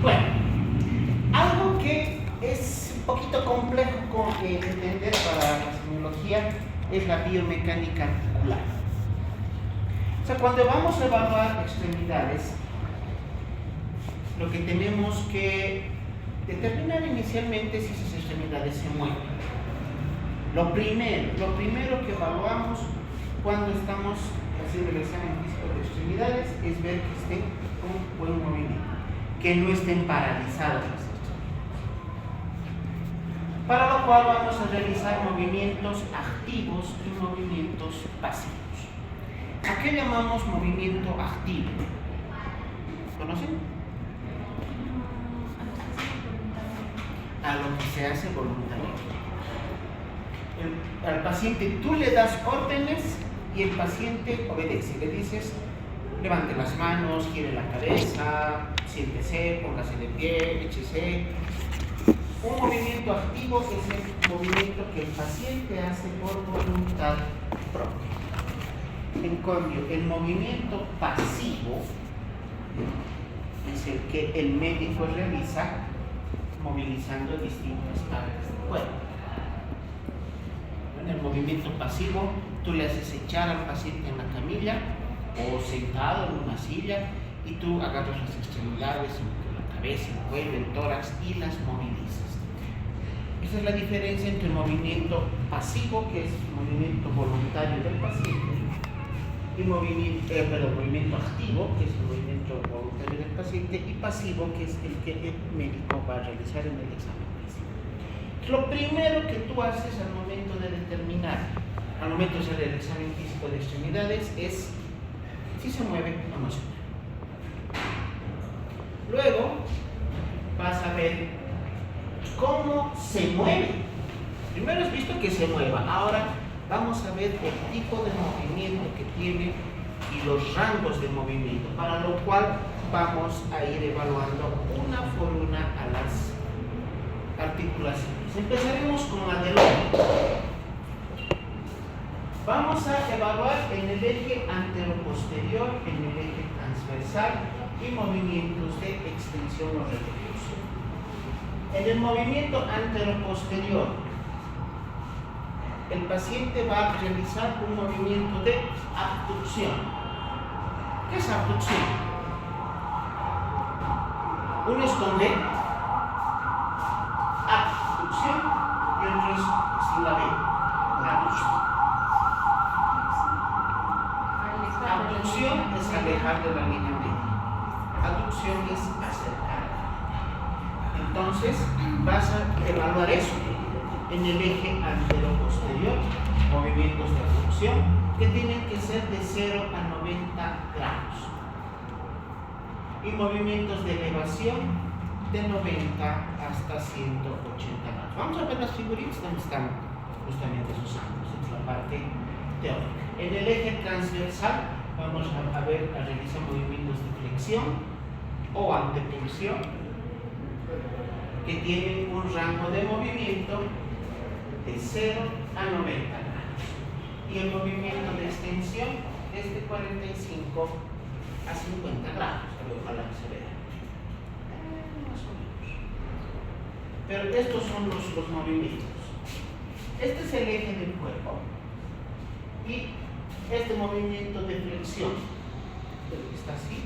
Bueno, algo que es un poquito complejo de entender para la semiología es la biomecánica articular. O sea, cuando vamos a evaluar extremidades, lo que tenemos que determinar inicialmente es si esas extremidades se mueven. Lo primero que evaluamos cuando estamos haciendo el examen físico de extremidades es ver que estén con buen movimiento, que no estén paralizadas las extremidades. Para lo cual vamos a realizar movimientos activos y movimientos pasivos. ¿A qué llamamos movimiento activo? ¿Conocen? A lo que se hace voluntariamente. Al paciente tú le das órdenes y el paciente obedece. Le dices, levante las manos, gire la cabeza, siéntese, póngase de pie, échese. Un movimiento activo es el movimiento que el paciente hace por voluntad propia. En cambio, el movimiento pasivo es el que el médico realiza movilizando distintas partes del cuerpo. En el movimiento pasivo, tú le haces echar al paciente en la camilla o sentado en una silla y tú agarras las extremidades, la cabeza, el cuello, el tórax y las movilizas. Esa es la diferencia entre el movimiento pasivo, que es el movimiento voluntario del paciente, y movimiento activo, que es el movimiento voluntario del paciente, y pasivo, que es el que el médico va a realizar en el examen físico. Lo primero que tú haces al momento de determinar, al momento de hacer el examen físico de extremidades, es si se mueve o no se mueve. Luego vas a ver cómo se mueve. Primero has visto que se mueva, ahora vamos a ver el tipo de movimiento que tiene y los rangos de movimiento, para lo cual vamos a ir evaluando una por una a las articulaciones. Empezaremos con la del hombro. Vamos a evaluar en el eje anteroposterior, en el eje transversal y movimientos de extensión o retroyección. En el movimiento anteroposterior, el paciente va a realizar un movimiento de abducción. ¿Qué es abducción? Uno es con D, abducción, y otro es sin la B, abducción. Abducción es alejar de la línea media. Aducción es acercar. Entonces, vas a evaluar eso en el eje anteroposterior, movimientos de abducción que tienen que ser de 0 a 90 grados y movimientos de elevación de 90 hasta 180 grados. Vamos a ver las figuritas donde están justamente esos ángulos, es la parte teórica. En el eje transversal vamos a realizar movimientos de flexión o antepulsión que tienen un rango de movimiento de 0 a 90 grados y el movimiento de extensión es de 45 a 50 grados, ojalá que se vea más o menos. Pero estos son los movimientos. Este es el eje del cuerpo y este movimiento de flexión, el que está así,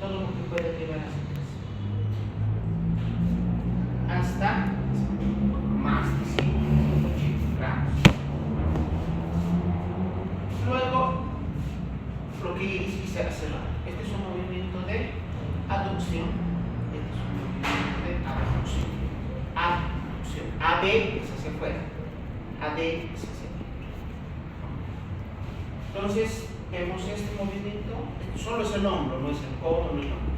todo lo que puede llevar hasta más de 180 grados. Luego, lo que hice hace rato, este es un movimiento de aducción, este es un movimiento de abducción. Abducción. AB es hacia afuera, AD es hacia adentro. Entonces, vemos este movimiento, solo es el hombro, no es el codo, no es el hombro.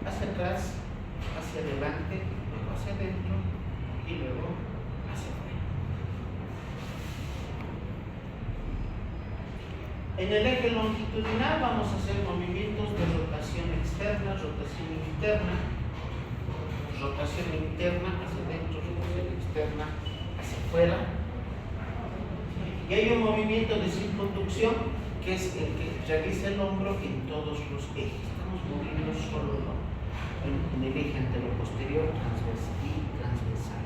Hacia atrás, hacia adelante, luego hacia adentro y luego hacia afuera. En el eje longitudinal vamos a hacer movimientos de rotación externa, rotación interna, rotación interna hacia adentro, rotación externa hacia afuera. Y hay un movimiento de circunducción que es el que realiza el hombro en todos los ejes. Estamos moviendo solo el hombro. en el eje anteroposterior transversal y transversal.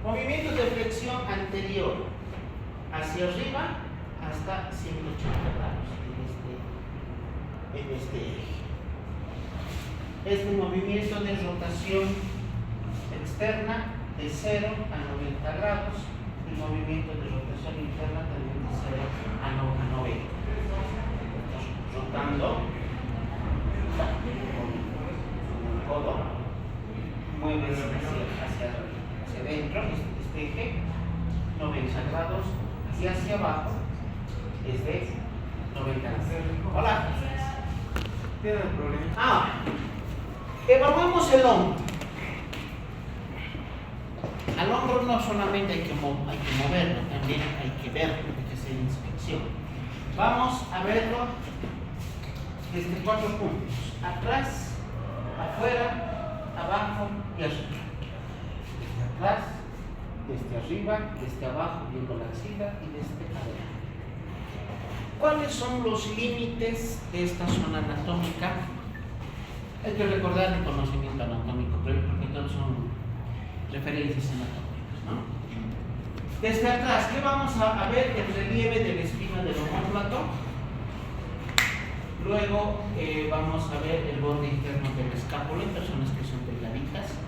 Movimientos de flexión anterior hacia arriba hasta 180 grados en este eje. Este movimiento de rotación externa de 0 a 90 grados, el movimiento de rotación interna también de 0 a 90. Rotando con el codo, mueves hacia adentro, este eje, 90 grados, y hacia abajo es de 90 grados. Hola. Tiene el problema. Evaluemos el hombro. Al hombro no solamente hay que moverlo, también hay que verlo, hay que hacer inspección. Vamos a verlo desde 4 puntos: atrás, afuera, abajo y arriba. Desde atrás, desde arriba, desde abajo, viendo la axila y desde adelante. ¿Cuáles son los límites de esta zona anatómica? Hay que recordar el conocimiento anatómico, porque todos son referencias anatómicas, ¿no? Desde atrás, ¿qué vamos a ver? El relieve de la espina del omóplato. Luego vamos a ver el borde interno de la escápula en personas que son delgaditas.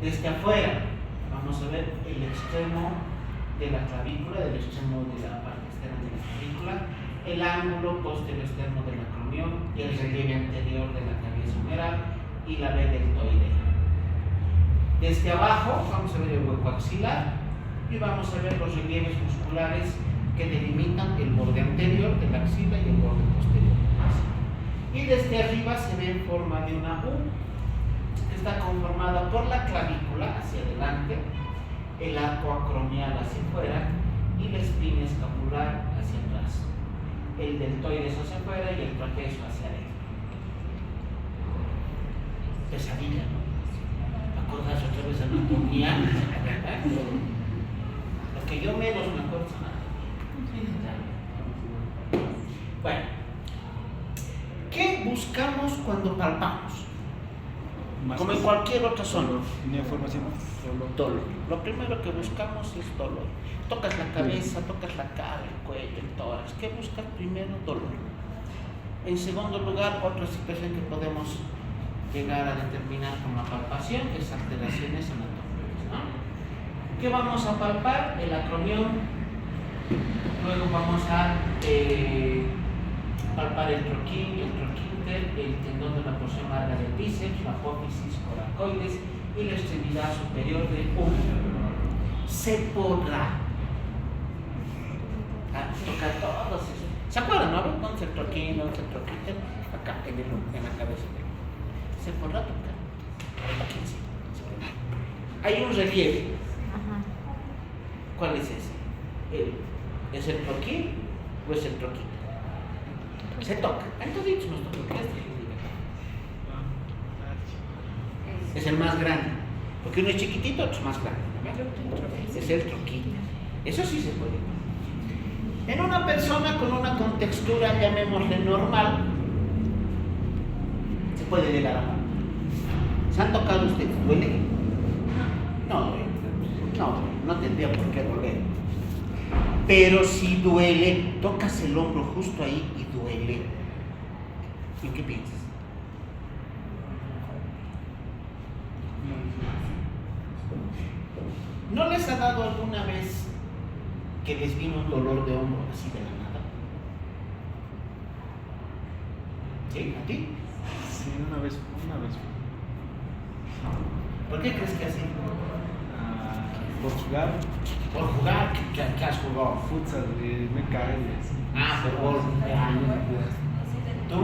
Desde afuera, vamos a ver el extremo de la clavícula, del extremo de la parte externa de la clavícula, el ángulo posterior externo del acromión, el relieve anterior de la cabeza humeral y la vena deltoidea. Desde abajo vamos a ver el hueco axilar y vamos a ver los relieves musculares que delimitan el borde anterior de la axila y el borde posterior de la axila. Y desde arriba se ve en forma de una U, que está conformada por la clavícula hacia adelante, el arco acromial hacia afuera y la espina escapular hacia atrás, el deltoides hacia afuera y el trapecio hacia adentro. Pesadilla, ¿no? Acordarse otra vez anatomía. Lo que yo menos me acuerdo es anatomía. Bueno, ¿qué buscamos cuando palpamos? Como en cualquier otra zona. ¿Tenía información? Dolor. Lo primero que buscamos es dolor. Tocas la cabeza, tocas la cara, el cuello, el tórax. ¿Qué buscas primero? Dolor. En segundo lugar, otra situación que podemos llegar a determinar con la palpación es alteraciones anatómicas, ¿no? ¿Qué vamos a palpar? El acromión. Luego vamos a palpar el troquín, el troquínter, el tendón de la porción larga del bíceps, la apófisis coracoides y la extremidad superior del húmero. Se podrá tocar todos esos. ¿Se acuerdan, no? ¿Dónde se el troquín, dónde se el troquínter? Acá, en la cabeza. Se podrá tocar. Aquí sí. Hay un relieve. ¿Cuál es ese? ¿Es el troquín o es el troquín? Se toca. Entonces nos toca. Es el más grande. Porque uno es chiquitito, otro es más grande. Es el troquín. Eso sí se puede. En una persona con una contextura, llamémosle normal, se puede llegar a palpar. ¿Se han tocado ustedes? ¿Duele? No tendría por qué doler. Pero si duele, tocas el hombro justo ahí y duele. ¿Y qué piensas? ¿No les ha dado alguna vez que les vino un dolor de hombro así de la nada? ¿Sí? ¿A ti? Sí, una vez. ¿Por qué crees que así? Por jugar. Por jugar, ¿qué has jugado? Futsal, me cae. Fútbol. ¿Tú?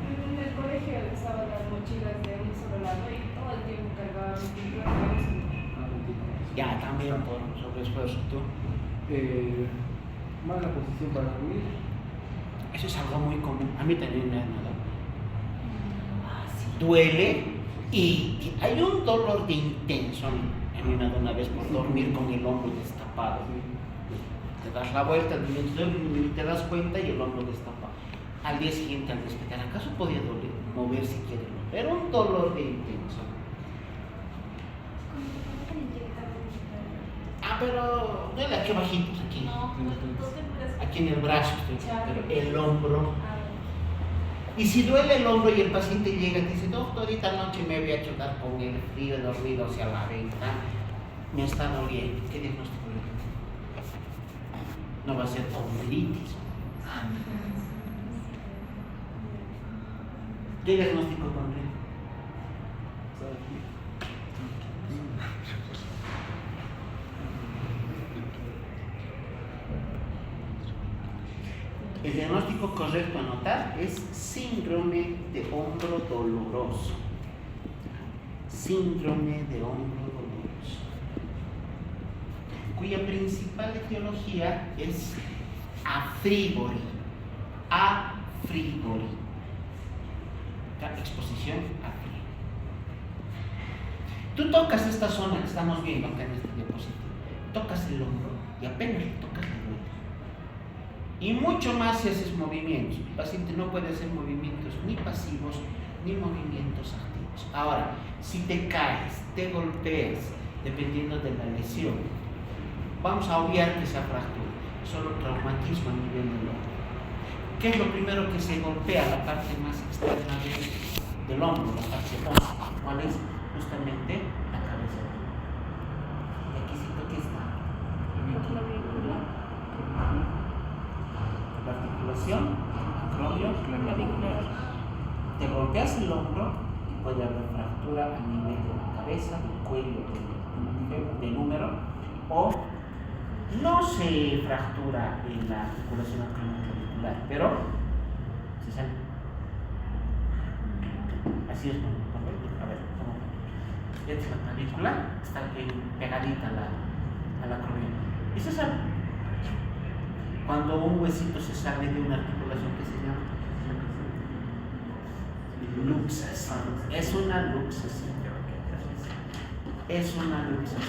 En el colegio usaban las mochilas de un solo lado y todo el tiempo cargaba mis libros. Ya, también por sobreesfuerzo. ¿Tú? Mala posición para subir. Eso es algo muy común. A mí también me ha dado. Duele y hay un dolor de intenso. A mí me ha dado una vez por dormir con el hombro destapado. Te das la vuelta, ni te das cuenta y el hombro destapado. Al día siguiente, al despertar, ¿acaso podía doler? Mover si quiere. Era un dolor de intenso. Ah, pero duele aquí bajitos, aquí. Aquí en el brazo, pero el hombro. Y si duele el hombro y el paciente llega y dice, doctor, esta noche me voy a chocar con el frío de los ruidos hacia la ventana, me está doliendo. ¿Qué diagnóstico le da? No va a ser tendinitis. ¿Qué diagnóstico pondría? El diagnóstico correcto a anotar es síndrome de hombro doloroso. Síndrome de hombro doloroso, cuya principal etiología es afrigori. Exposición a frío. Tú tocas esta zona que estamos viendo acá en este diapositivo, tocas el hombro y apenas le tocas la vuelta. Y mucho más si haces movimientos. El paciente no puede hacer movimientos ni pasivos ni movimientos activos. Ahora, si te caes, te golpeas, dependiendo de la lesión, vamos a obviar que sea fractura, solo traumatismo a nivel del hombro. ¿Qué es lo primero que se golpea? La parte más externa del hombro, la parte ósea. ¿Cuál es? Justamente la cabeza. Y aquí siento que está la articulación, acromio, clavicular. Te golpeas el hombro y puede haber fractura a nivel de la cabeza, del cuello, del húmero, o no se fractura en la articulación acromioclavicular, pero se sale. Así es, ¿no? A ver, ¿cómo? Esta es la clavícula, está pegadita a la acromio. Y se sale. Cuando un huesito se sale de una articulación que se llama luxación. Es una luxación. Es una luxación.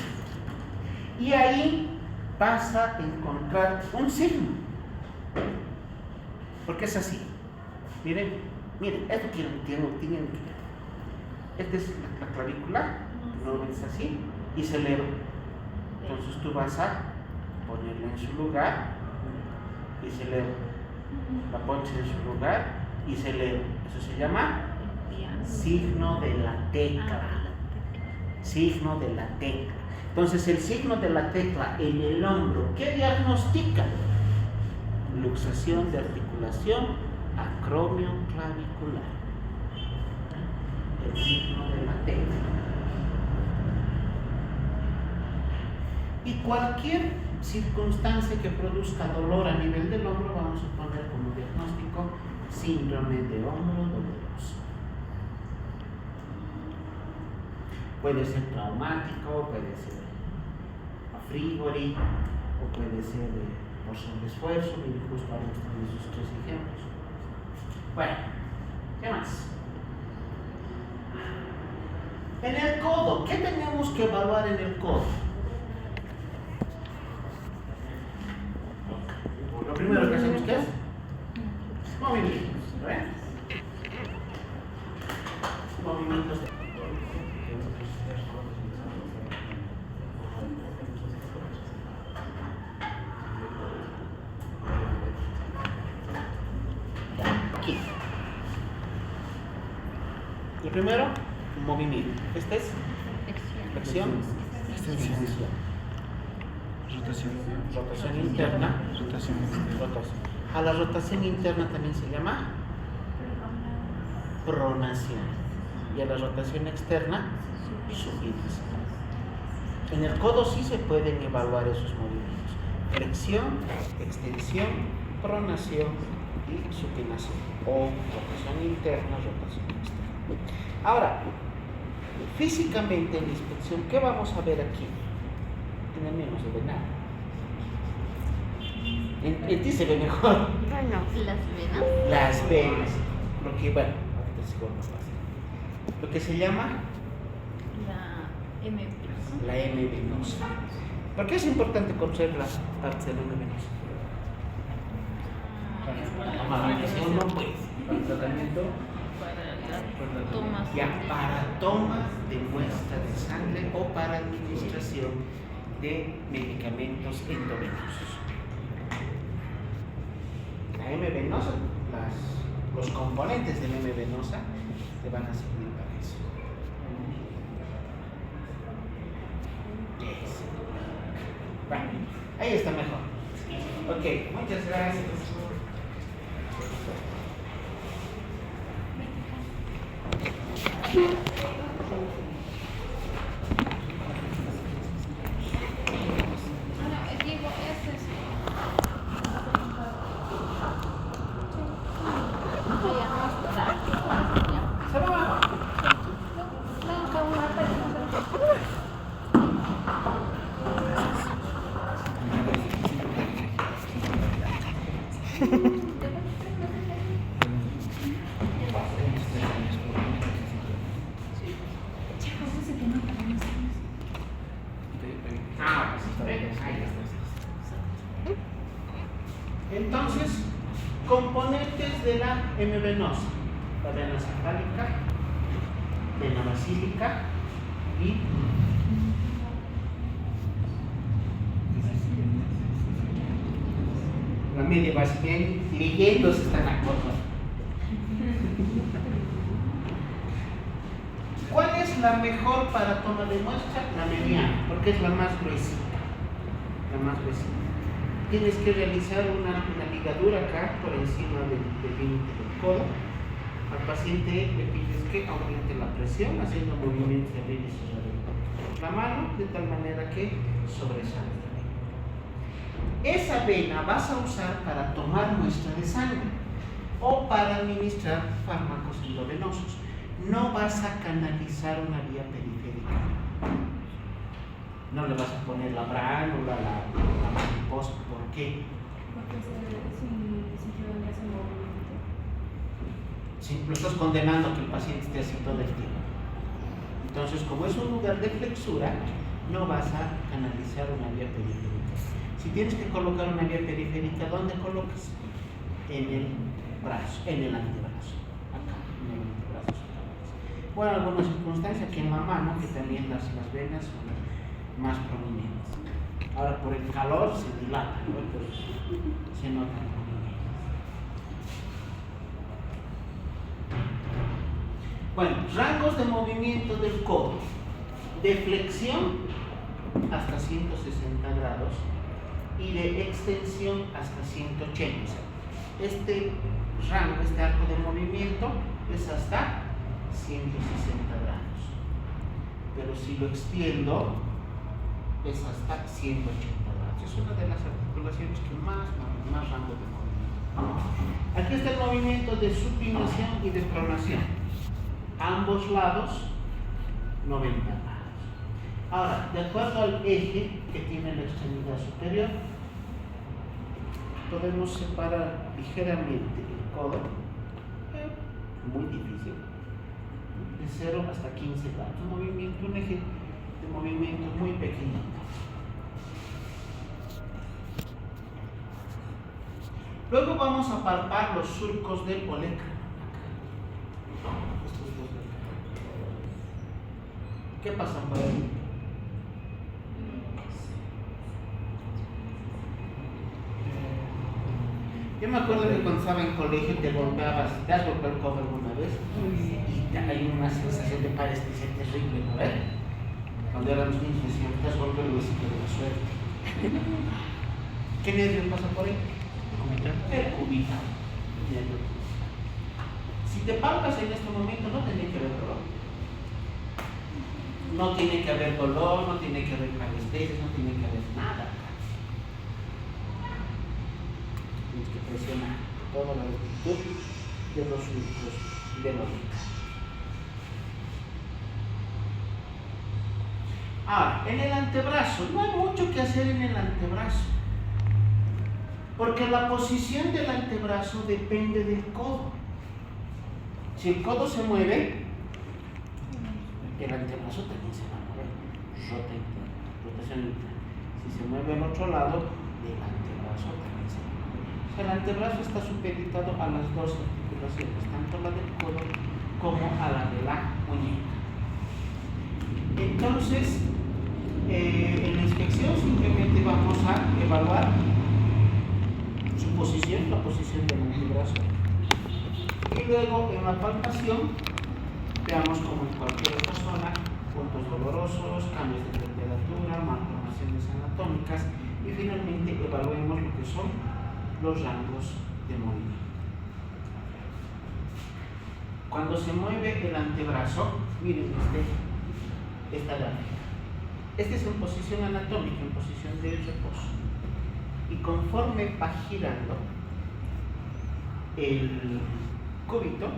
Y ahí vas a encontrar un signo. Porque es así. Miren, esto tienen que ver. Esta es la clavícula, lo ves así, y se eleva. Entonces tú vas a ponerla en su lugar y se eleva. La pones en su lugar y se eleva. Eso se llama signo de la tecla. Signo de la tecla. Entonces el signo de la tecla en el hombro, ¿qué diagnostica? Luxación de articulación acromioclavicular. El signo de la tecla. Y cualquier circunstancia que produzca dolor a nivel del hombro vamos a poner como diagnóstico síndrome de hombro doloroso. Puede ser traumático, puede ser afrigori o puede ser por sobreesfuerzo, y justo ahora están esos tres ejemplos. Bueno, ¿qué más? En el codo, ¿qué tenemos que evaluar en el codo? Lo primero que hacemos, ¿qué es? Movimientos, ¿ven? Movimientos. Aquí. Lo primero, movimiento. Este es flexión, extensión. Rotación interna. Rotación. A la rotación interna también se llama pronación. Y a la rotación externa, supinación. En el codo sí se pueden evaluar esos movimientos: flexión, extensión, pronación y supinación. O rotación interna, rotación externa. Ahora, físicamente en la inspección, ¿qué vamos a ver aquí? En el mío no se ve nada. En ti se ve mejor. Bueno, las venas. Las venas. Lo que, bueno, ahorita sigo más fácil. Lo que se llama La M venosa. la M venosa. ¿Por qué es importante conocer las partes del M venoso? Amamentación no puede. Para el tratamiento. Tomas. Ya para toma de muestra de sangre o para administración de medicamentos endovenosos. La M venosa, los componentes de la M venosa te van a servir para eso. Yes. Bueno, ahí está mejor. Ok, muchas gracias. Diego, este es. Se va. Ah, pues está bien. Ahí está. Entonces, componentes de la M venosa: la vena cefálica, vena basílica y la media básica. Leyendo se están acordando. ¿Cuál es la mejor para toma de muestra? La mediana, porque es la más gruesita. La más gruesita. Tienes que realizar una ligadura acá por encima del límite del codo. Al paciente le pides que aumente la presión haciendo movimientos de abrir y cerrar la mano de tal manera que sobresalga. Esa vena vas a usar para tomar muestra de sangre o para administrar fármacos endovenosos. No vas a canalizar una vía periférica. No le vas a poner la bránula, la mariposa. ¿Por qué? Porque si yo no hace movimiento. Sí, lo estás condenando a que el paciente esté así todo el tiempo. Entonces, como es un lugar de flexura, no vas a canalizar una vía periférica. Si tienes que colocar una vía periférica, ¿dónde colocas? En el brazo, en el antebrazo. Acá, en el antebrazo. Bueno, algunas circunstancias aquí en la mano, que también las venas son más prominentes. Ahora por el calor se dilata, ¿no? Entonces se notan prominentes. Bueno, rangos de movimiento del codo. De flexión hasta 160 grados y de extensión hasta 180. Este rango, este arco de movimiento es hasta 160 grados, pero si lo extiendo es hasta 180 grados. Es una de las articulaciones que más rango de movimiento. Aquí está el movimiento de supinación y de pronación, ambos lados 90 grados. Ahora, de acuerdo al eje que tiene la extremidad superior, podemos separar ligeramente el codo, muy difícil, de 0 hasta 15 grados. Un eje de movimiento muy pequeñito. Luego vamos a palpar los surcos del olecranon. Estos dos de acá. ¿Qué pasa por ahí? Yo me acuerdo que cuando estaba en colegio te golpeabas, ¿te has golpeado el codo alguna vez? Y hay una sensación de paresthesia terrible, ¿no ves? Cuando éramos niños decían, te has golpeado el huesito de la suerte. ¿Qué nervio pasa por ahí? El cubital. Si te palpas en este momento no tiene que haber dolor. No tiene que haber dolor, no tiene que haber paresthesia, no tiene que haber nada. Tienes que presionar toda la longitud de los surcos de la oreja. Ahora, en el antebrazo, no hay mucho que hacer en el antebrazo, porque la posición del antebrazo depende del codo. Si el codo se mueve, el antebrazo también se va a mover. Rotación interna. Si se mueve al otro lado, el antebrazo también se mueve. O sea, el antebrazo está supeditado a las dos articulaciones, tanto la del codo como a la de la muñeca. Entonces, en la inspección simplemente vamos a evaluar su posición, la posición del antebrazo. Y luego en la palpación, veamos como en cualquier otra zona, puntos dolorosos, cambios de temperatura, malformaciones anatómicas y finalmente evaluemos lo que son los rangos de movimiento. Cuando se mueve el antebrazo, miren esta gráfica. Este es en posición anatómica, en posición de reposo. Y conforme va girando, el cúbito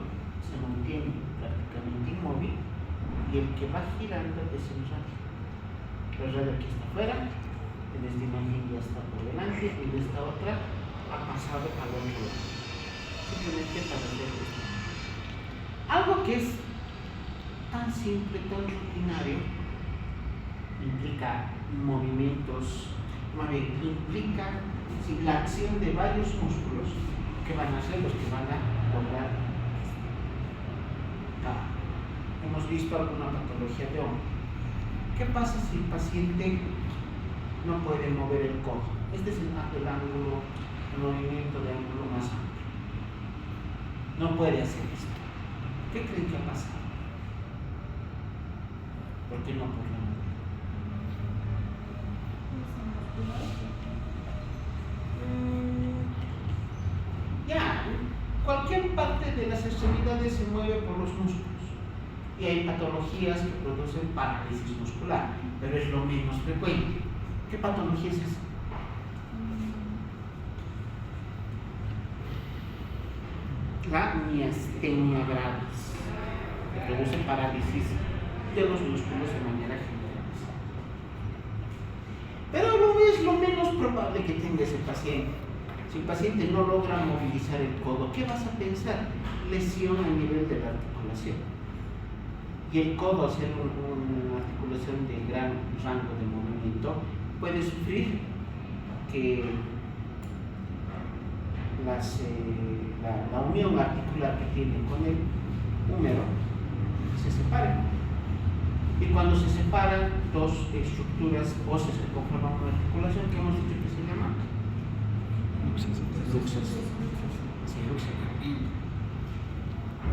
se mantiene prácticamente inmóvil y el que va girando es el radio. El radio aquí está afuera, en esta imagen ya está por delante y en esta otra ha pasado al otro lado. Simplemente para ver esto. Algo que es tan simple, tan rutinario, implica movimientos, implica la acción de varios músculos que van a ser los que van a lograr. Hemos visto alguna patología de hombro. ¿Qué pasa si el paciente no puede mover el codo? Este es el ángulo, el movimiento de ángulo más amplio. No puede hacer esto. ¿Qué creen que ha pasado? ¿Por qué no por la mano? Ya, cualquier parte de las extremidades se mueve por los músculos y hay patologías que producen parálisis muscular, pero es lo menos frecuente. ¿Qué patología es esa? La miastenia gravis, que produce parálisis de los músculos de manera generalizada. Pero es lo menos probable que tenga ese paciente. Si el paciente no logra movilizar el codo, ¿qué vas a pensar? Lesión a nivel de la articulación. Y el codo, al ser una articulación de gran rango de movimiento, puede sufrir que la unión articular que tiene con el húmero se separe. Y cuando se separan dos estructuras óseas que conforman una articulación, ¿qué hemos dicho que se llama? Luxas. Sí, luxas.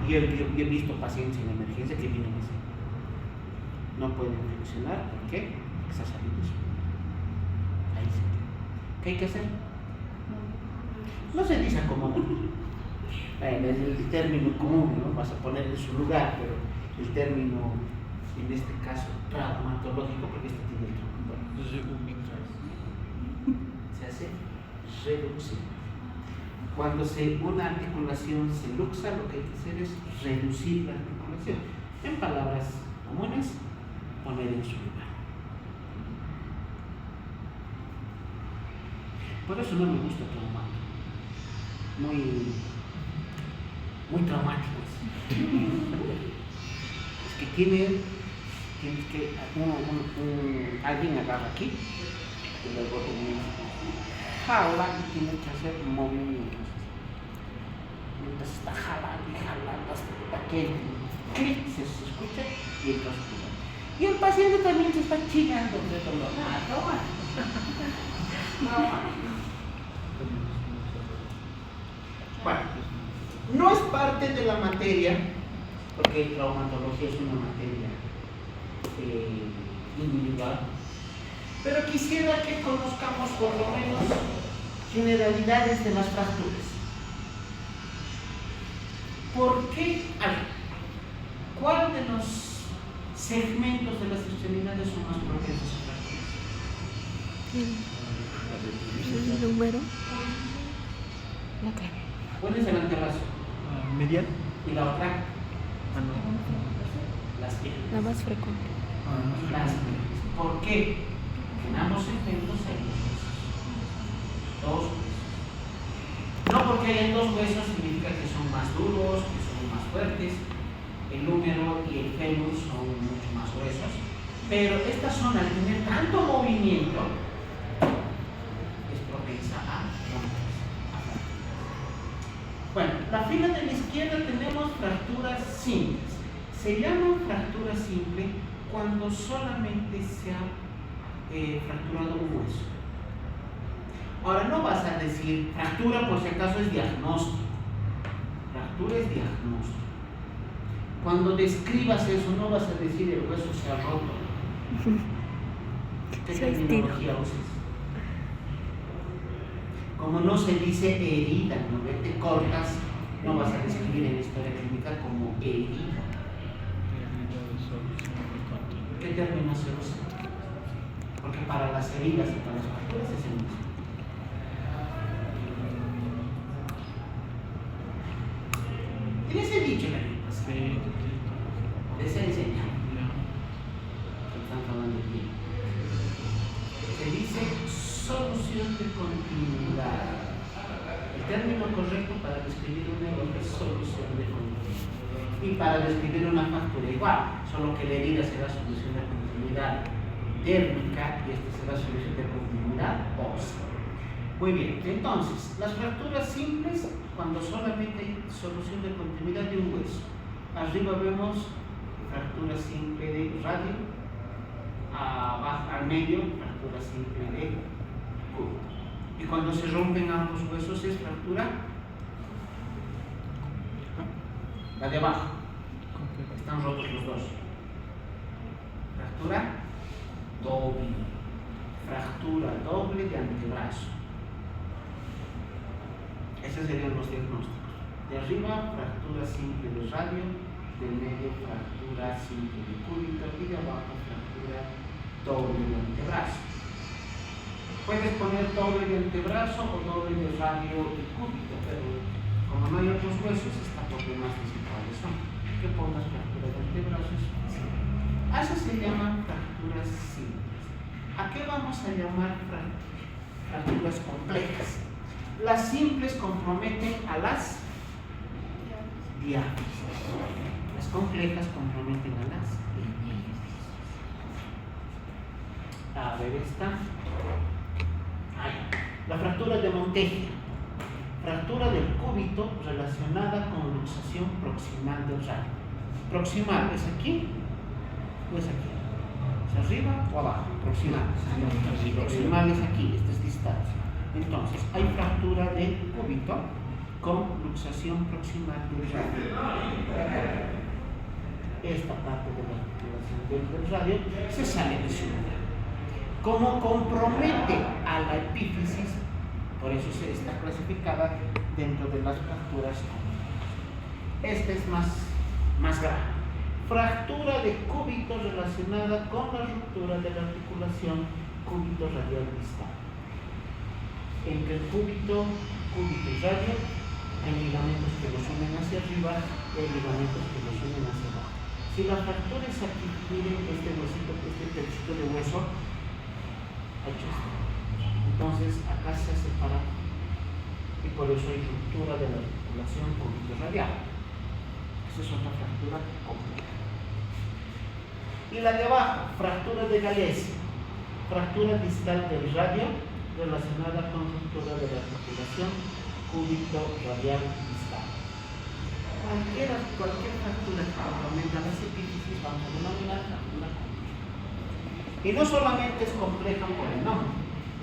Y he visto pacientes en emergencia que vienen así. No pueden flexionar, ¿por qué? Porque se ha salido eso. Ahí se queda. ¿Qué hay que hacer? No se dice acomodar. Bueno, es el término común, ¿no? Vas a poner en su lugar, pero el término, en este caso, traumatológico, porque este tiene el tronco. Se hace reducción. Cuando una articulación se luxa, lo que hay que hacer es reducir la articulación. En palabras comunes, poner en su lugar. Por eso no me gusta traumar. Muy traumático. Es que tienes que alguien agarra aquí y luego jala y tiene que hacer movimientos. Mientras está jalando y jalando hasta que el clic se escucha y entra su lugar. Y el paciente también se está chillando de dolor. Bueno, no es parte de la materia, porque traumatología es una materia individual, pero quisiera que conozcamos por lo menos generalidades de las fracturas. ¿Por qué? ¿Cuál de los segmentos de las extremidades son más propensos a fracturas? El número. La cara. ¿Cuál es el antebrazo? Medial. ¿Y la otra? No. Las piernas. La más frecuente. Las piernas. ¿Por qué? En ambos segmentos hay dos huesos. No porque hayan dos huesos significa que son más duros, que son más fuertes. El húmero y el fémur son mucho más gruesos. Pero esta zona, al tener tanto movimiento, Bueno, la fila de la izquierda tenemos fracturas simples. Se llama fractura simple cuando solamente se ha fracturado un hueso. Ahora no vas a decir fractura por si acaso es diagnóstico. Fractura es diagnóstico. Cuando describas eso no vas a decir el hueso se ha roto. ¿Qué terminología usas? Como no se dice herida, no te cortas, no vas a describir en la historia clínica como herida. ¿Qué término se usa? Porque para las heridas y para las fracturas es el mismo. ¿Tienes el dicho en la lengua? Sí. Les he enseñado. Están hablando bien. Se dice solución de continuidad. El término correcto para describir un error es solución de continuidad. Y para describir una fractura igual, solo que la herida será solución de continuidad térmica y esta será solución de continuidad ósea. Muy bien, entonces, las fracturas simples cuando solamente hay solución de continuidad de un hueso. Arriba vemos fractura simple de radio, abajo, al medio, fractura simple de cúbito. Y cuando se rompen ambos huesos es fractura, la de abajo, están rotos los dos. Fractura doble de antebrazo. Esos serían los diagnósticos. De arriba, fractura simple de radio, del medio, fractura simple de cúbito y de abajo, fractura doble de antebrazo. Puedes poner doble de antebrazo o doble de radio y cúbito, pero como no hay otros huesos, está por demás decir cuáles son. Que pongas fractura de antebrazo es suficiente. A eso se llaman fracturas simples. ¿A qué vamos a llamar fracturas complejas? Las simples comprometen a las diáfisis. Las complejas comprometen a las epífisis. A ver esta. La fractura de Monteggia. Fractura del cúbito relacionada con luxación proximal del radio. Proximal, ¿es aquí o es aquí? ¿Es arriba o abajo? Proximal. Proximal es aquí, esta es distancia. Entonces, hay fractura del cúbito con luxación proximal del radio. Esta parte de la articulación del radio se sale de su lugar. Como compromete a la epífisis, por eso se está clasificada dentro de las fracturas complejas. Esta es más grave. Fractura de cúbito relacionada con la ruptura de la articulación cúbito radial distal. Entre el cúbito y radio hay ligamentos que los unen hacia arriba y hay ligamentos que los unen hacia abajo. Si la fractura es aquí, miren este huesito, este pedacito de hueso ha hecho esto. Entonces acá se separa y por eso hay ruptura de la articulación cúbito radial. Esa es otra fractura compleja. Y la de abajo, fractura de Galeazzi, fractura distal del radio relacionada con ruptura de la articulación cúbito radial distal. Cualquier fractura que comprometa las epífisis vamos a denominar fractura compleja. Y no solamente es compleja por el nombre,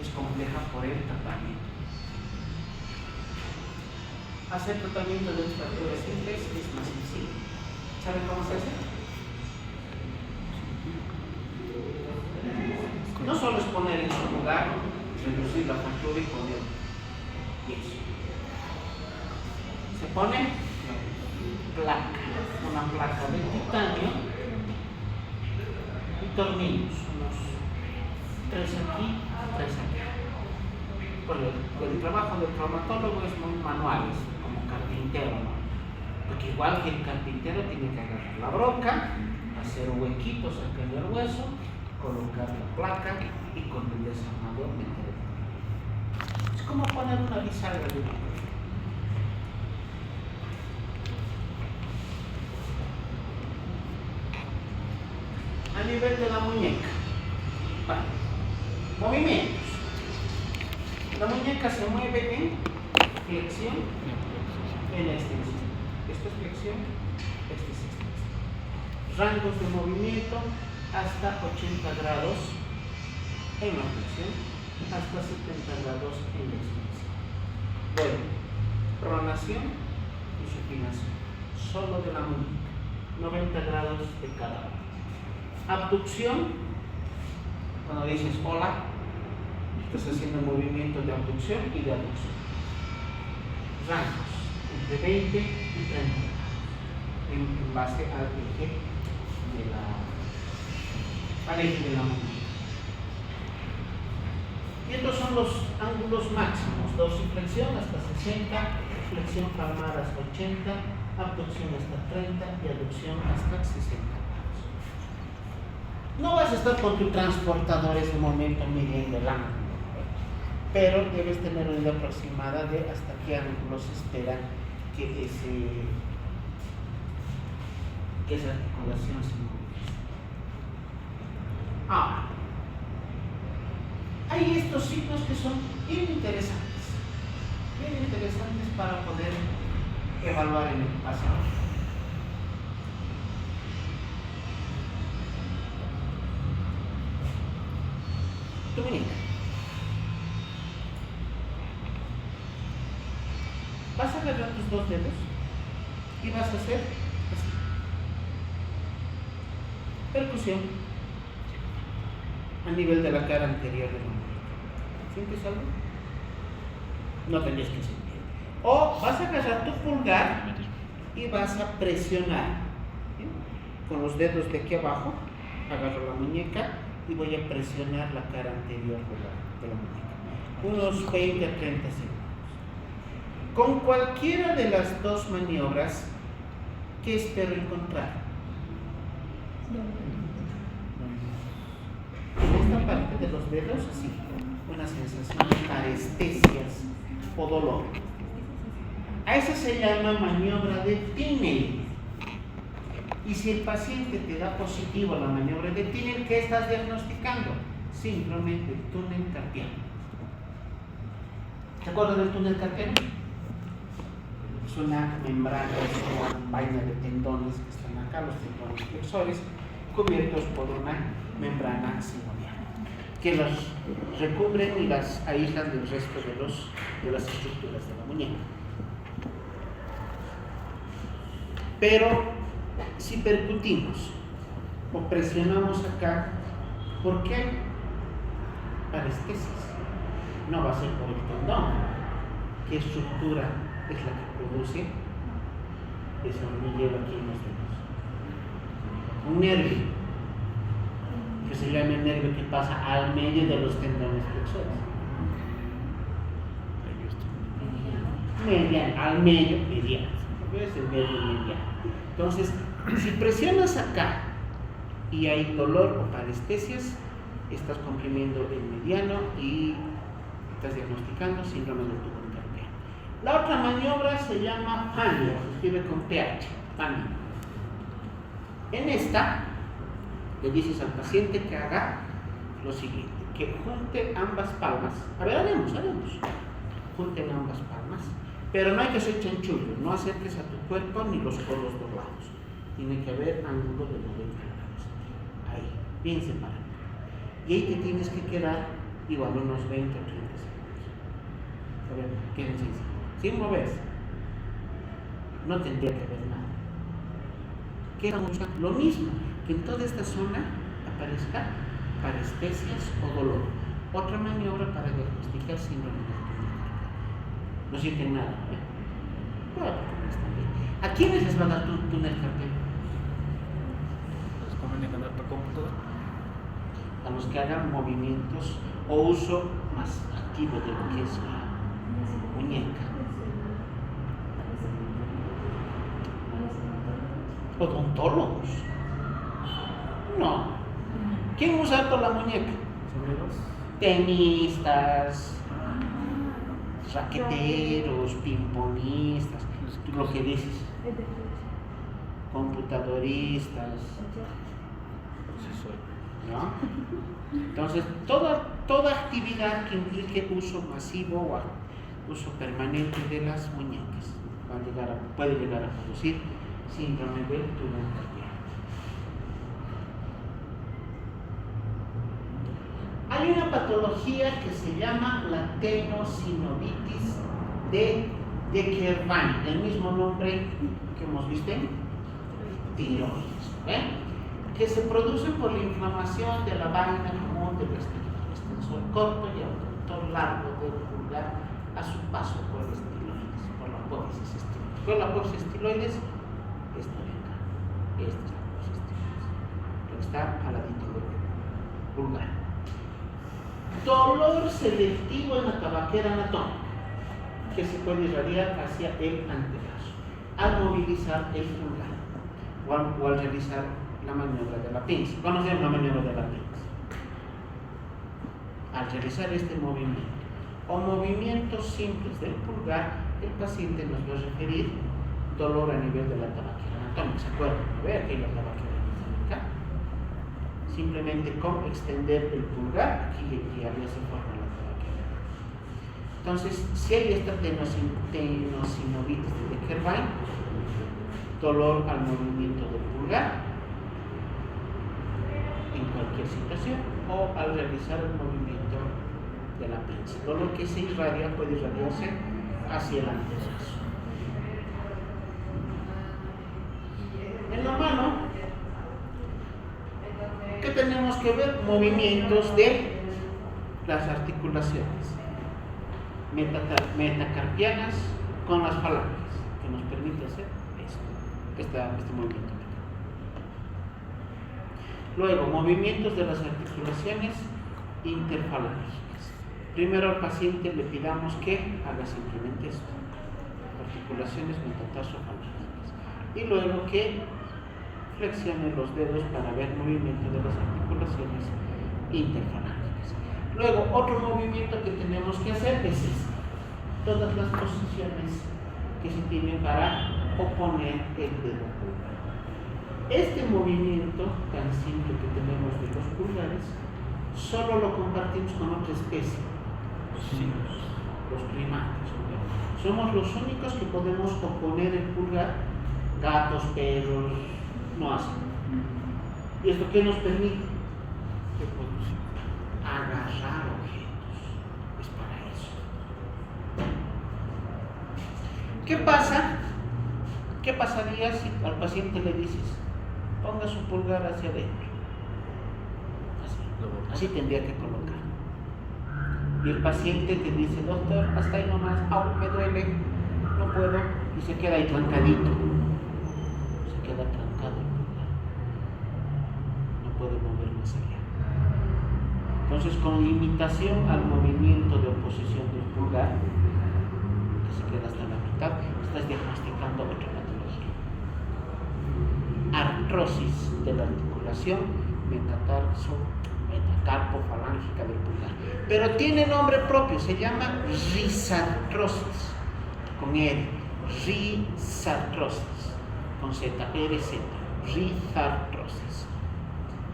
es compleja por el tratamiento. Hacer tratamiento de fracturas simples es más sencillo. ¿Saben cómo se hace? No solo es poner en su lugar, reducir la fractura y poner yeso. Se pone placa, una placa de titanio y tornillos, unos 3 aquí, 3 aquí. Bueno, el trabajo del traumatólogo es muy manual, es como carpintero, ¿no? Porque igual que el carpintero tiene que agarrar la broca, hacer huequitos, sacar el hueso, colocar la placa y con el desarmador meter el tornillo. Es como poner una bisagra de una puerta. A nivel de la muñeca, bueno, movimientos. La muñeca se se mueve en flexión, en extensión. Esto es flexión, esto es extensión. Rangos de movimiento hasta 80 grados en la flexión, hasta 70 grados en la extensión. Bueno, pronación y supinación, solo de la muñeca, 90 grados de cada lado. Abducción, cuando dices hola, estás haciendo movimiento de abducción y de aducción. Rangos entre 20 y 30 grados en base al eje de la muñeca. Y estos son los ángulos máximos: dorsiflexión hasta 60, flexión palmar hasta 80, abducción hasta 30 y aducción hasta 60 grados. No vas a estar con tu transportador ese momento midiendo el ángulo, pero debes tener una idea aproximada de hasta qué ángulo se espera que esa articulación se mueva. Ahora, hay estos signos que son bien interesantes para poder evaluar en el pasado. Tu muñeca. Vas a agarrar tus dos dedos y vas a hacer así. Percusión a nivel de la cara anterior de la muñeca. ¿Sientes algo? No tendrías que sentir. O vas a agarrar tu pulgar y vas a presionar, ¿sí? Con los dedos de aquí abajo. Agarro la muñeca y voy a presionar la cara anterior de la muñeca. Unos 20 a 30 segundos. Con cualquiera de las dos maniobras, ¿qué espero encontrar? En esta parte de los dedos, así, una sensación de parestesias o dolor. A eso se llama maniobra de Tinel. Y si el paciente te da positivo a la maniobra de Tinel, ¿qué estás diagnosticando? Síndrome del túnel carpiano. ¿Se acuerdan del túnel carpiano? Es una membrana, es una vaina de tendones que están acá, los tendones flexores, cubiertos por una membrana sinovial, que los recubren y las aíslan del resto de las estructuras de la muñeca. Pero si percutimos o presionamos acá, ¿por qué? Parestesis. No va a ser por el tendón. ¿Qué estructura es la que produce ese hormigueo aquí en los dedos? Un nervio, que se llama el nervio que pasa al medio de los tendones flexores. Mediano, al medio, mediano. Es el medio mediano. Entonces, si presionas acá y hay dolor o parestesias, estás comprimiendo el mediano y estás diagnosticando síndrome del túnel carpiano. La otra maniobra se llama PANIO, se escribe con PH, PANIO. En esta, le dices al paciente que haga lo siguiente, que junte ambas palmas. A ver, haremos. Junten ambas palmas, pero no hay que ser chanchullo, no acerques a tu cuerpo ni los codos doblados. Tiene que haber ángulo de 90 grados. Ahí, bien separado. Y ahí te tienes que quedar igual unos 20 o 30 segundos. A ver, quédense sin moverse. No tendría que haber nada. ¿Qué estamos buscando? Lo mismo, que en toda esta zona aparezca parestesias o dolor. Otra maniobra para diagnosticar síndrome del túnel carpiano. No sienten nada, ¿eh? Bueno, están bien. ¿A quiénes les va a dar túnel carpiano? ¿Les conviene ganar para computador? A los que hagan movimientos o uso más activo de lo que es la muñeca. Odontólogos. No. ¿Quién usa harto la muñeca? Tenistas, raqueteros, pingponistas, lo que dices, computadoristas, ¿no? Entonces, toda actividad que implique uso masivo uso permanente de las muñecas. Puede llegar a producir síndrome del túnel carpiano. Hay una patología que se llama la tenosinovitis de Decker-Wein, el mismo nombre que hemos visto en tiroides, que se produce por la inflamación de la vaina común del extensor corto y abductor largo del pulgar a su paso por el estiloides, por la apófisis estiloides. Con la apófisis estiloides, esta de acá, esta es la apófisis estiloides, que está al ladito del pulgar. Dolor selectivo en la tabaquera anatómica, que se puede irradiar hacia el antebrazo al movilizar el pulgar o al realizar la maniobra de la pinza. Conocemos la maniobra de la pinza. Al realizar este movimiento o movimientos simples del pulgar, el paciente nos va a referir dolor a nivel de la tabaquera anatómica. ¿Se acuerdan? ¿Ve aquí la tabaquera anatómica? Simplemente con extender el pulgar, aquí ya se forma la tabaquera. Entonces, si hay esta tenosinovitis de Decker-Wein, dolor al movimiento del pulgar en cualquier situación o al realizar el movimiento de la pinza. Dolor que se irradia, puede irradiarse hacia el antebrazo. En la mano, ¿qué tenemos que ver? Movimientos de las articulaciones metacarpianas con las falanges, que nos permite hacer este movimiento. Luego, movimientos de las articulaciones interfalangicas. Primero al paciente le pidamos que haga simplemente esto, articulaciones metatarsofalangicas, y luego que flexione los dedos para ver movimiento de las articulaciones interfalángicas. Luego, otro movimiento que tenemos que hacer es este. Todas las posiciones que se tienen para oponer el dedo pulgar. Este movimiento tan simple que tenemos de los pulgares, solo lo compartimos con otra especie, los primates. Somos los únicos que podemos oponer el pulgar. Gatos, perros, no hacen. ¿Y esto qué nos permite? Agarrar objetos. Es para eso. ¿Qué pasa? ¿Qué pasaría si al paciente le dices, ponga su pulgar hacia adentro? Así tendría que colocar. Y el paciente te dice, doctor, hasta ahí nomás, me duele, no puedo, y se queda ahí trancadito. Se queda trancado el pulgar. No puede mover más allá. Entonces, con limitación al movimiento de oposición del pulgar, que se queda hasta la mitad, estás diagnosticando otra patología. Artrosis de la articulación metacarpofalángica del pulgar. Pero tiene nombre propio, se llama risartrosis, con R, risartrosis, con Z, RZ, risartrosis.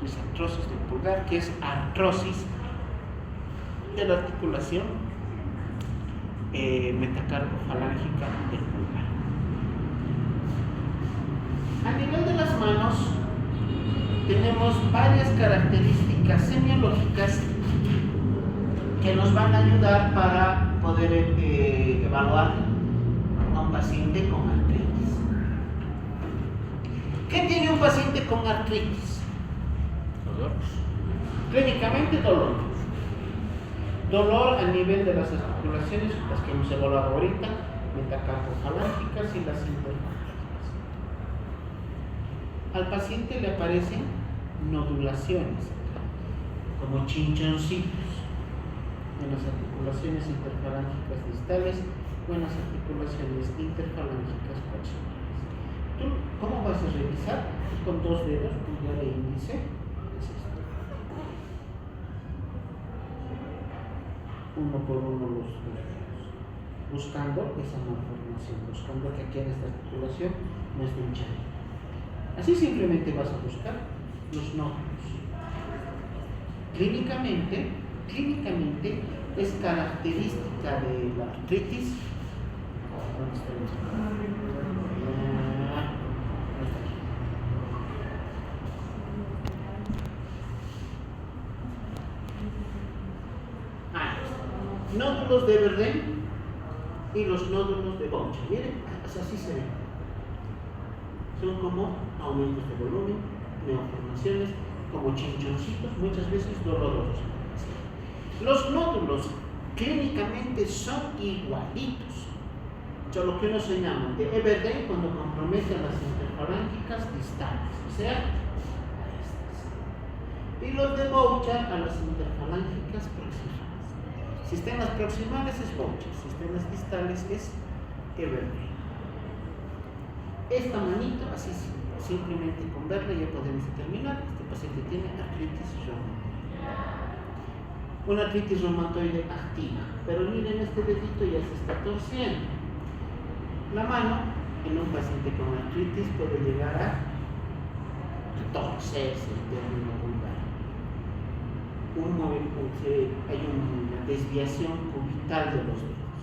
Risartrosis del pulgar, que es artrosis de la articulación metacarpofalángica del pulgar. A nivel de las manos, tenemos varias características semiológicas que nos van a ayudar para poder evaluar a un paciente con artritis. ¿Qué tiene un paciente con artritis? Dolor. Clínicamente, dolor. Dolor a nivel de las articulaciones, las que hemos evaluado ahorita, metacarpofalángicas y las interfalángicas. Al paciente le aparecen nodulaciones, como chinchoncitos, en las articulaciones interfalángicas distales o en las articulaciones interfalángicas proximales. ¿Tú cómo vas a revisar? Con dos dedos, pulgar e índice. Es esto. Uno por uno los dedos, buscando esa malformación, buscando que aquí en esta articulación no esté hinchada. Así simplemente vas a buscar los nódulos. Clínicamente clínicamente es característica de la artritis. ¿Dónde está esto? No está aquí. Nódulos de Verdén y los nódulos de Boucher. Miren, así se ven. Son como aumentos de volumen, neoformaciones, como chinchoncitos, muchas veces dolorosos. Los nódulos clínicamente son igualitos, solo que unos se llaman de Verdén cuando compromete a las interfalángicas distales, o sea, a estas. Y los de Boucher a las interfalángicas proximales. Si está en las proximales es Boucher, si está en las distales es Verdén. Esta manito, así simplemente con verla ya podemos determinar que este paciente tiene artritis reumatoide. Una artritis reumatoide activa, pero miren, este dedito ya se está torciendo. La mano en un paciente con artritis puede llegar a torcerse en término vulgar. Hay una desviación cubital de los dedos.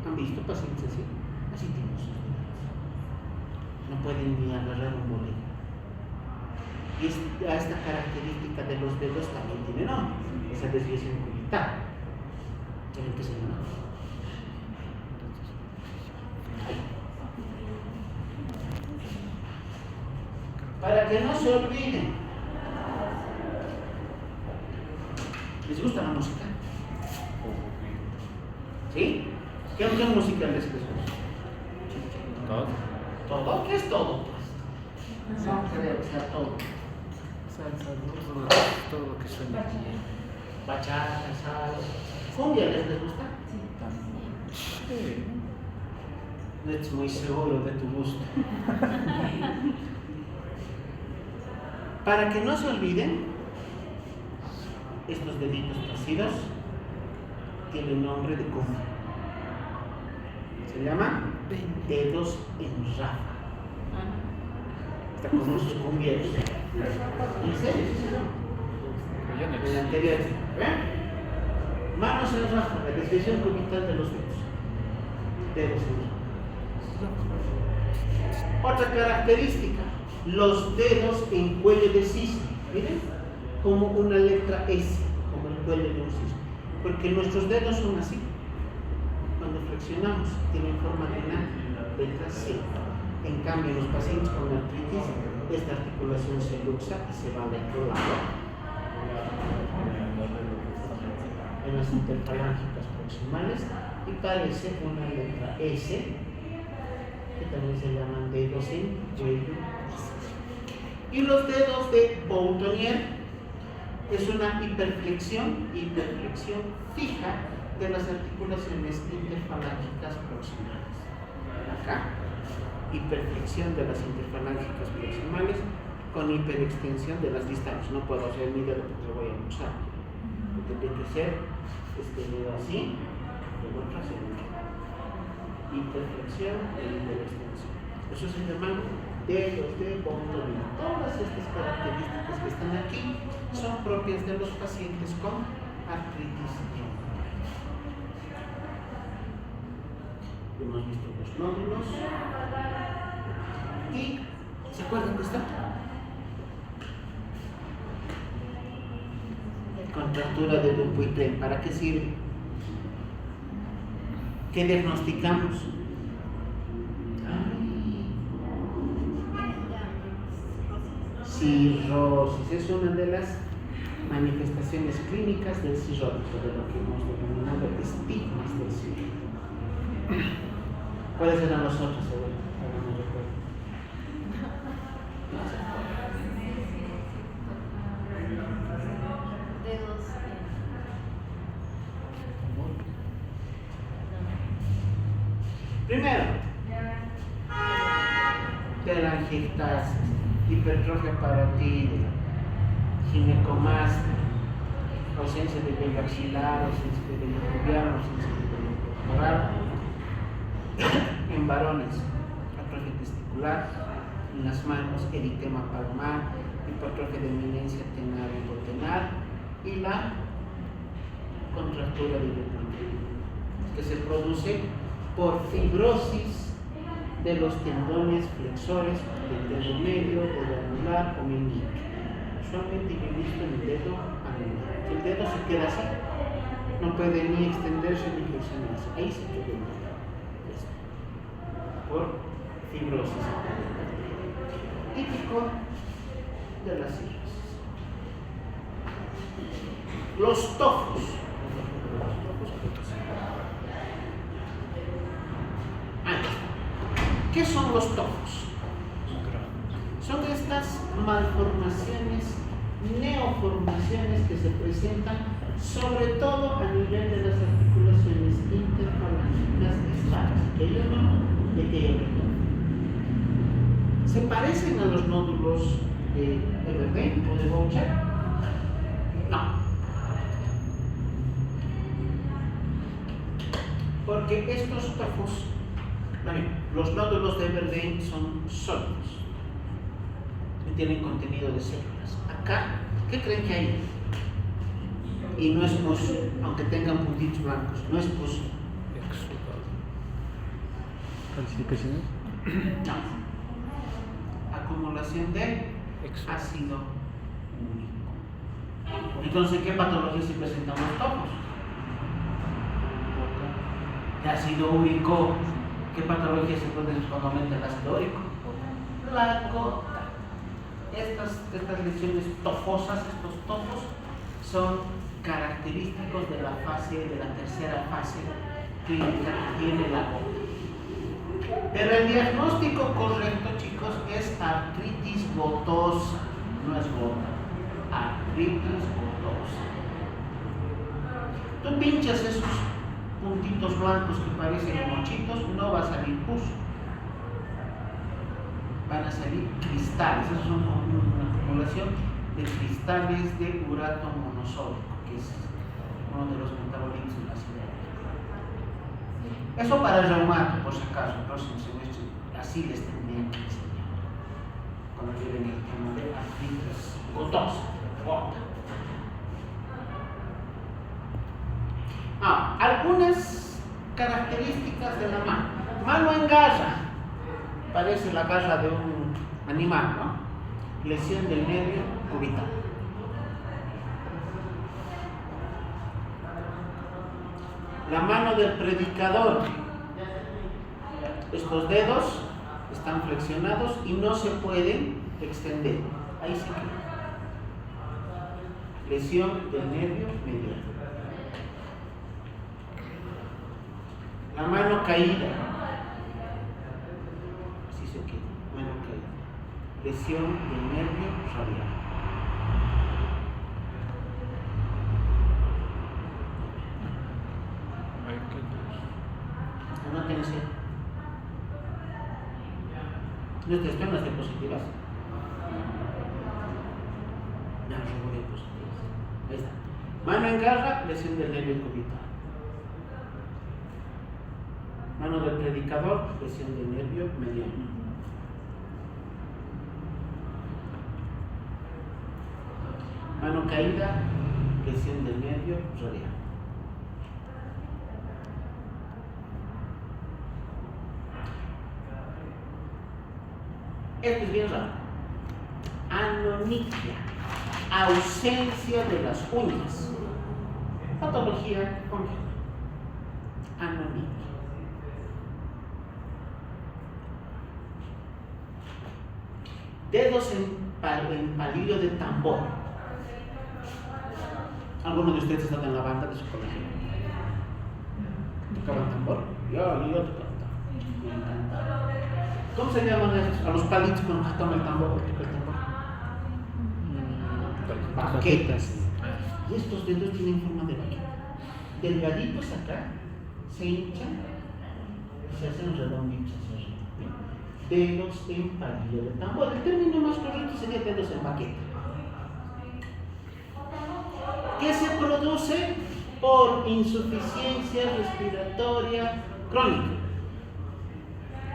¿Han visto pacientes así? Así tienen sus dedos. No pueden ni agarrar un bolígrafo. Y esta característica de los dedos también tiene nombre, esa desviación cubital. ¿Saben qué se llama? Para que no se olviden. ¿Les gusta la música? ¿Sí? ¿Qué música les gusta? Todo. ¿Todo? ¿Qué es todo? Pues? No creo que sea todo. Salsa, ¿no? Todo lo que suena. Bachata, salsa. ¿Cumbia les gusta? Sí. No eres muy seguro de tu gusto. Para que no se olviden, estos deditos torcidos tienen nombre de cumbia. Se llaman dedos en ráfaga. Está como sus cumbieros. ¿En serio? En la anterior. Manos en ráfaga, desviación cubital de los dedos. Dedos en ráfaga. Otra característica, los dedos en cuello de cisne. Miren, como una letra S, como el cuello de un cisne. Porque nuestros dedos son así. Cuando flexionamos, tienen forma de una letra C. En cambio, en los pacientes con artritis, esta articulación se luxa y se va al otro lado. En las interfalángicas proximales y parece una letra S, que también se llaman dedos en cuello. Y los dedos de Boutonniere es una hiperflexión fija de las articulaciones interfalángicas proximales. Acá, hiperflexión de las interfalángicas proximales con hiperextensión de las distales. No puedo hacer mi dedo porque lo voy a usar. Porque tiene que ser este dedo así, de otro hacia el otro. Hiperflexión e hiperextensión. Eso se llama dedos de Boutonniere. Todas estas características que están aquí son propias de los pacientes con artritis reumatoide. Hemos visto los nódulos y ¿se acuerdan de esto? Contractura de Dupuytren. ¿Para qué sirve? ¿Qué diagnosticamos? Cirrosis es una de las manifestaciones clínicas del cirrótico, de lo que hemos denominado estigmas del cirrótico. ¿Cuáles eran los otros? Ahora no recuerdo. Dedos. Primero, telangiectasis, hipertrofia parotídea, ginecomastia, ausencia de vello axilar, ausencia de vello pubiano, ausencia de vello corporal. En varones, atrofia testicular, en las manos, eritema palmar, hipertrofia de eminencia tenar y hipotenar, y la contractura dilatada, que se produce por fibrosis de los tendones flexores del dedo medio, dedo anular o meñique. Usualmente yo he visto en el dedo anular. Si el dedo se queda así, no puede ni extenderse ni flexionarse. Ahí se queda por fibrosis. Típico de las cirrosis. Los tofos. ¿Qué son los tofos? Son estas malformaciones, neoformaciones que se presentan sobre todo a nivel de las articulaciones interfalangicas distales, que yo no de que yo no. ¿Se parecen a los nódulos de Everdeen o de Boucher? No. Porque estos tofos, los nódulos de Everdeen son sólidos y tienen contenido de células. Acá, ¿qué creen que hay? Y no es pus, aunque tengan puntitos blancos, no es pus. ¿Calcificaciones? No. Acumulación de ácido úrico. Entonces, ¿qué patología se presentan los tofos? De ácido úrico. ¿Qué patología se puede cuando aumenta el ácido úrico? La gota. Estas lesiones tofosas, estos tofos, son característicos de la tercera fase clínica que tiene la gota. Pero el diagnóstico correcto, chicos, es artritis gotosa, no es gota, artritis gotosa. Tú pinchas esos puntitos blancos que parecen mochitos, no va a salir pus. Van a salir cristales, esos son una acumulación de cristales de urato monosódico, que es uno de los metabolitos de la ácido úrico. Eso para el reumato, por si acaso, el próximo semestre, así les tendrían que enseñar. Cuando lleven el tema de artritis gotosa, gota. Algunas características de la mano. Mano en garra. Parece la garra de un animal, ¿no? Lesión del nervio cubital. La mano del predicador. Estos dedos están flexionados y no se pueden extender. Ahí se queda. Lesión del nervio mediano. La mano caída. Así se queda. Mano caída. Lesión del nervio radial. Anótense. Nuestras piernas diapositivas. No, no diapositivas. Ahí está. Mano en garra, lesión del nervio cubital. Mano del predicador, lesión del nervio mediano. Mano caída, lesión del nervio radial. Esto es bien raro. Anonychia, ausencia de las uñas. Patología congénita. Anonychia. Dedos en palillo de tambor. ¿Alguno de ustedes está en la banda de su colegio? ¿Tocaban tambor? Yo tocaba tambor. Me encantaba. ¿Cómo se llaman estos? A los palitos cuando se toma el tambor. ¿Toca el tambor? Baquetas. Y estos dedos tienen forma de baqueta. Delgaditos acá, se hinchan y se hacen redonditos hacia arriba. Dedos en palillo de tambor. El término más correcto sería dedos en baqueta. ¿Qué se produce? Por insuficiencia respiratoria crónica.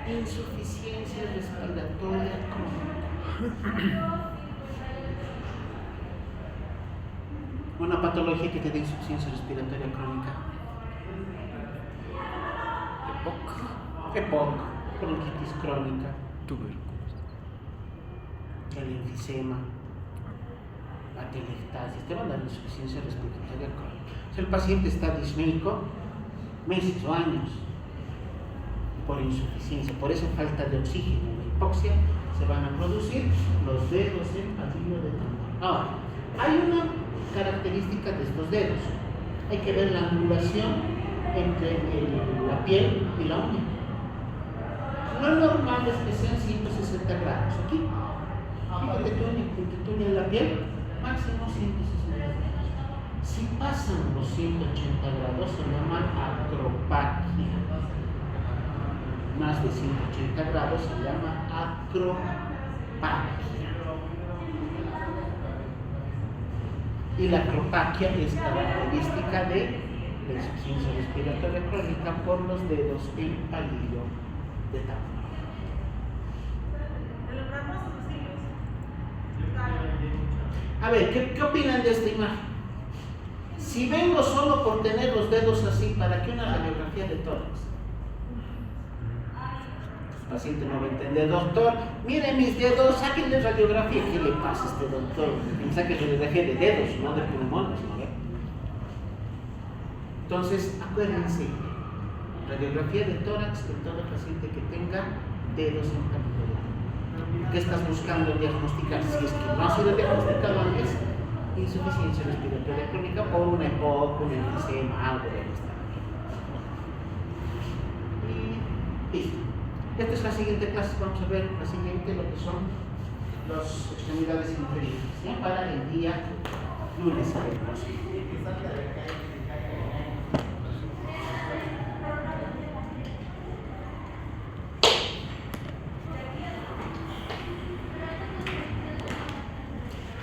Insuficiencia respiratoria crónica. Una patología que te da insuficiencia respiratoria crónica. EPOC, bronquitis crónica, Tuberculosis. el enfisema, la telectasis, te van a dar insuficiencia respiratoria crónica. Si el paciente está disméico, meses o años por insuficiencia, por esa falta de oxígeno, la hipoxia, se van a producir los dedos en palillo de tambor. Ahora, hay una característica de estos dedos. Hay que ver la angulación entre la piel y la uña. Lo normal es que sean 160 grados. Aquí, fíjate tu uña en la piel, máximo 160 grados. Si pasan los 180 grados, se llama acropaquia. Más de 180 grados se llama acropaquia. Y la acropaquia es característica de la insuficiencia respiratoria crónica por los dedos en palillo de tambor. A ver, ¿qué opinan de esta imagen? Si vengo solo por tener los dedos así, ¿para qué una radiografía de tórax? El paciente no va a entender, doctor, mire mis dedos, sáquenle radiografía. ¿Qué le pasa a este doctor? Que saque radiografía de dedos, no de pulmones, ¿no? Entonces, acuérdense, radiografía de tórax de todo paciente que tenga dedos en palillo de tambor. ¿Qué estás buscando diagnosticar? Si es que no ha sido diagnosticado antes, insuficiencia respiratoria crónica por una EPOC, un enfisema, algo de esta. Y listo. Esta es la siguiente clase, vamos a ver la siguiente, lo que son las extremidades inferiores, ¿sí? Para el día lunes.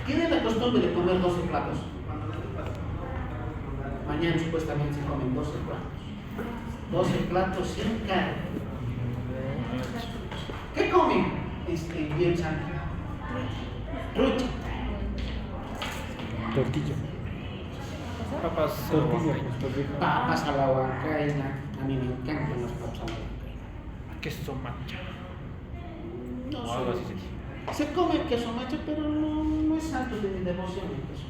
¿Tienen la costumbre de comer 12 platos? Mañana supuestamente se comen 12 platos. 12 platos sin carne. ¿Qué comen? Bien sano. Trucha. Tortilla. Papas. Papas a la huancaina. A mí me encantan las papas a la huancaina. Queso mancha. No O algo sé. así. Se come queso macho, pero no es santo de mi devoción el queso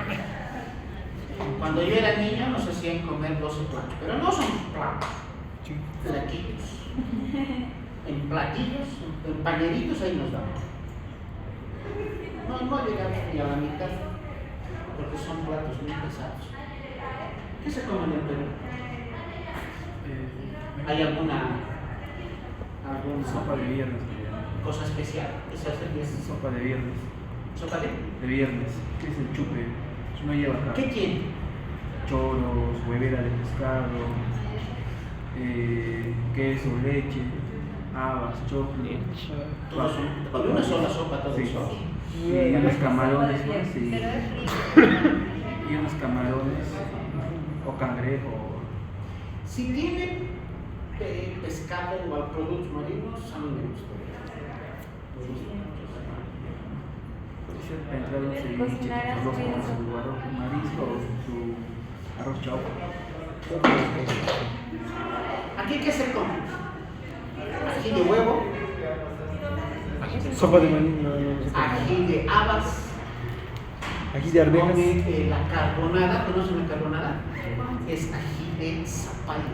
macho. Cuando yo era niño nos hacían comer 12 platos, pero no son platos, platillos. En platillos, en pañeritos, ahí nos damos. No llegamos ni a la mitad, porque son platos muy pesados. ¿Qué se come en el Perú? ¿Hay alguna Sopa de viernes. cosa especial? ¿Esa es el día? Sopa de viernes. ¿Sopa de? De viernes. ¿Qué es el chupe? No lleva carne. ¿Qué tiene? Choros, huevera de pescado, queso, leche, habas, choclo. Todos son, con una sola sopa todos Sí. son. Y unos camarones más. Y unos camarones o cangrejo. Si tiene pescado o productos marinos, a mí me gusta. Para entrar un ceviche, su arroz con su arroz con marisco o su arroz chaufa. ¿Aquí qué se come? Ají de huevo, Sopa de maní, no sé cómo. ají de habas, Ají de arvejas. come la carbonada. ¿Conocen la carbonada? Es ají de zapallo.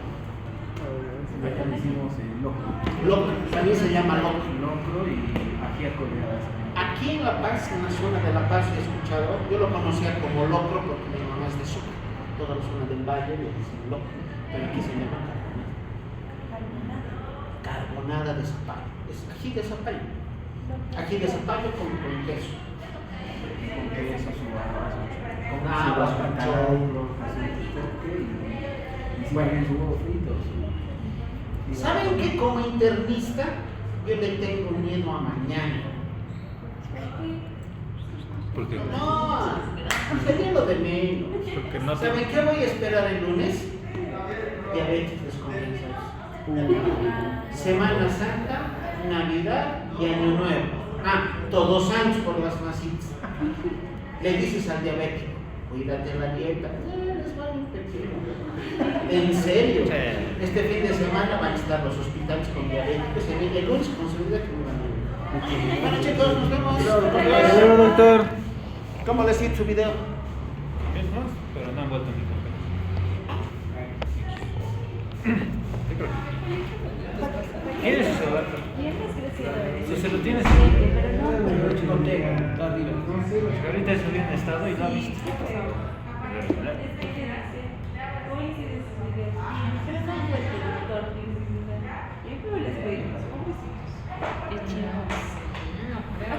Acá le hicimos locro. Locro, también se llama locro. Locro y ajíaco de habas. Aquí en La Paz, en la zona de La Paz, he escuchado, yo lo conocía como locro porque mi mamá es de Sucre. Toda la zona del valle le dicen locro, pero aquí se llama carbonada. Carbonada de zapallo. Es ají de zapallo. Ají de zapallo con queso. Con queso, su habas, Con habas, con choclo. Y si quieren su huevo frito. ¿Saben que como internista yo le tengo miedo a mañana? ¿Por qué? No, sería lo de menos. Porque no te. ¿Saben qué voy a esperar el lunes? Diabetes descompensados. Semana Santa, Navidad y Año Nuevo. Todos años por las masitas. Le dices al diabético, cuídate la dieta. Les vale un pepino. En serio, este fin de semana van a estar los hospitales con diabetes. Se viene el lunes con seguridad que me van a ver. Bueno chicos, nos vemos. Adiós, doctor. ¿Cómo les hizo su video? Es más, pero no han vuelto a mi papel. ¿Tienes su celular? Si se lo tienes. No tengo, está arriba. Ahorita he subido en estado y no ha visto.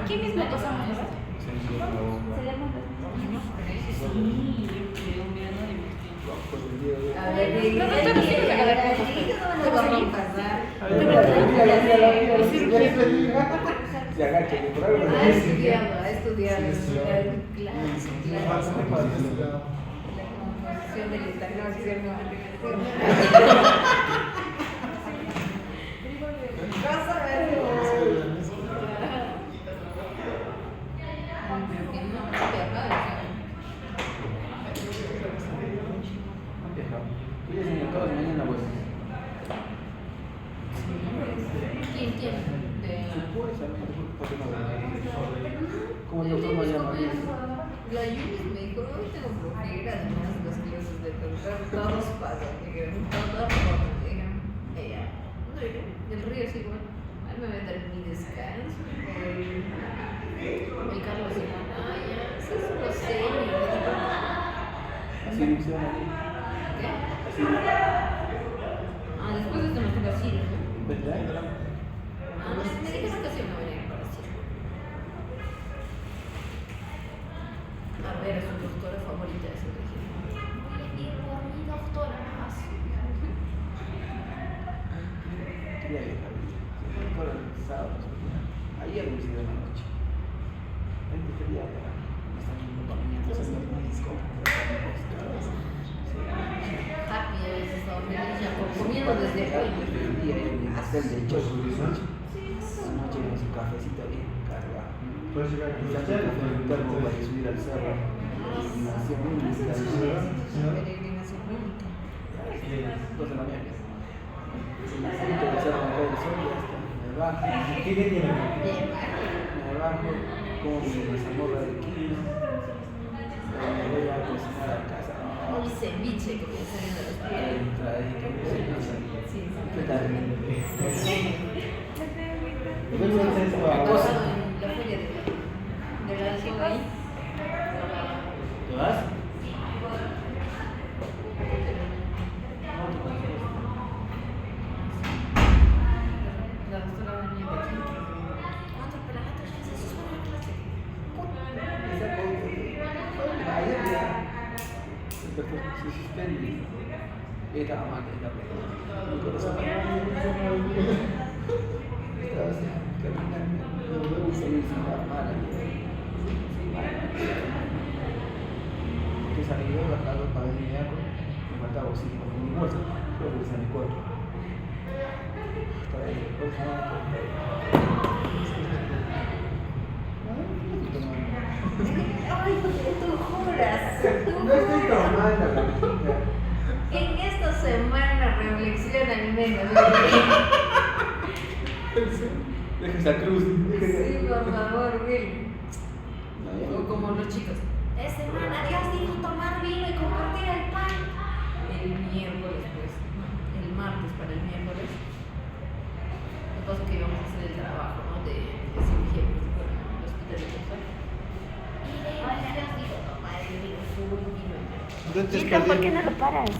Aquí mismo pasamos, ¿verdad? A ver, Se agacha, por algo ha estudiado, claro, la composición del Instagram, vas a ver. Mañana, pues. ¿Quién? Supuestamente, ¿por qué no? Como el doctor me llama. La Yunis me dijo, hoy tengo flojera, además de las clases de cantar, todos pasan, dijeron, todos dijeron, ella, no, el río es igual, ahí me voy a dar mi descanso, el Carlos dijo, ya, eso es lo sé, Así funciona. ¿qué? Después de esto me toca Chile, ¿no? ¿Verdad? No, me dijeron que sí me venía para Chile. A ver, su doctora favorita es el voy a ir por mi doctora. Quería viajar. Por el sábado. Ayer me hicieron la noche. Quería viajar. Me están yendo para mí. Entonces no me disco. Happy, habéis estado feliz ya comiendo desde hoy. El día en el pastel de choco. Anoche con su cafecito bien cargado. Puedes llegar a Ya se el cuerpo para subir al cerro. Nació muy Peregrinación única. Dos de la mañana. Si me siento que cerro me cae el sol, ya está. Me bajo. ¿Qué tiene? Me bajo, como mi mazamorra de quino. Me voy a cocinar a casa. Un ceviche que me saliendo de los pies. Entradito. Sí, ¿Qué tal? Acabado en la feria de la Alcoba ahí. ¿Te vas? La doctora venía de aquí. ¿Cuántos pelados ya se suben a clase? Ayer ya se suspende. Estaba mal, mi corazón. Estaba así, caminando. Se me hizo mal ayer. Que salí yo bajado para venir a me faltaba oxígeno con mi bolsa. Creo que usé mi cuerpo. Estaba ahí, por favor. Ay, tú juras. No estoy tomando, la En esta semana reflexiona al menos. Deja esa cruz. Sí, por favor, Will. No, O como los chicos. Esta semana Dios dijo tomar vino y compartir el pan. El miércoles, pues. El martes para el miércoles. Lo que pasa es que íbamos a hacer el trabajo, ¿no? De cirugía principal en el hospital de Costa. Y Dios dijo tomar el vino, full vino. Entonces, Chica, ¿por qué no lo paras?